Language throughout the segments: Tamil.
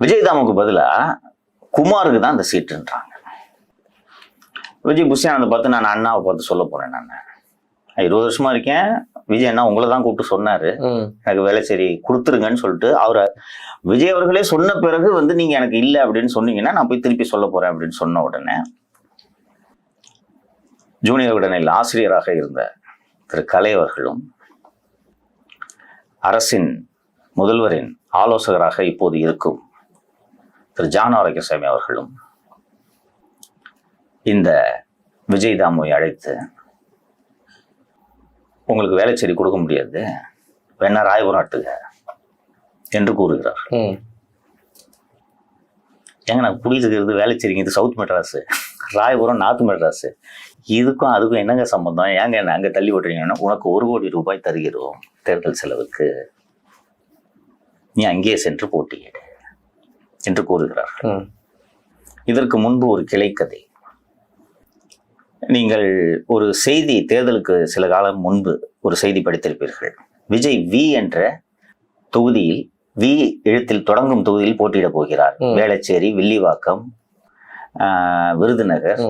விஜயதாமுக்கு பதிலா குமாருக்கு தான் அந்த சீட்டுன்றாங்க. விஜய் புஷியானந்தை பார்த்து நான் அண்ணாவை பார்த்து சொல்ல போறேன். நான் 20 வருஷமா இருக்கேன், விஜய் அண்ணா உங்களை தான் கூப்பிட்டு சொன்னாரு எனக்கு வேலைச்சேரி கொடுத்துருங்கன்னு சொல்லிட்டு அவரை விஜய் அவர்களே சொன்ன பிறகு நீங்க எனக்கு இல்லை அப்படின்னு சொன்னீங்கன்னா நான் போய் திருப்பி சொல்ல போறேன் அப்படின்னு சொன்ன உடனே ஜூனியர் விகடனில் ஆசிரியராக இருந்த திரு கலை அவர்களும் அரசின் முதல்வரின் ஆலோசகராக இப்போது இருக்கும் திரு ஜான் ஆரோக்கியசாமி அவர்களும் இந்த விஜயதாமுவை அழைத்து உங்களுக்கு வேலைச்சேரி கொடுக்க முடியாது, வேணா ராயபுரம் ஆட்டுங்க என்று கூறுகிறார். ஏங்க நான் புரிஞ்சுக்கிறது வேலைச்சேரிங்க, இது சவுத் மெட்ராஸு, ராயபுரம் நார்த் மெட்ராஸு, இதுக்கும் அதுக்கும் என்னங்க சம்பந்தம், ஏங்க என்ன அங்கே தள்ளி விட்டுறீங்கன்னா உனக்கு 1 கோடி ரூபாய் தருகிறோம் தேர்தல் செலவுக்கு, நீ அங்கேயே சென்று போட்டியிடு என்று கூறுகிறார்கள். இதற்கு முன்பு ஒரு கிளைக்கதை, நீங்கள் ஒரு செய்தி தேர்தலுக்கு சில காலம் முன்பு ஒரு செய்தி படித்திருப்பீர்கள். விஜய் வி என்ற தொகுதியில், வி எழுத்தில் தொடங்கும் தொகுதியில் போட்டியிட போகிறார். வேளச்சேரி, வில்லிவாக்கம், விருதுநகர்,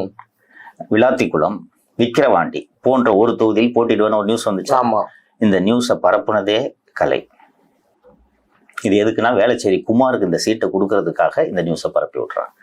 விளாத்திக்குளம், விக்கிரவாண்டி போன்ற ஒரு தொகுதியில் போட்டியிடுவேன்னு ஒரு நியூஸ் வந்துச்சு. இந்த நியூஸை பரப்புனதே கலை. இது எதுக்குன்னா வேளச்சேரி குமாருக்கு இந்த சீட்டை கொடுக்கறதுக்காக இந்த நியூஸை பரப்பி விட்றாங்க.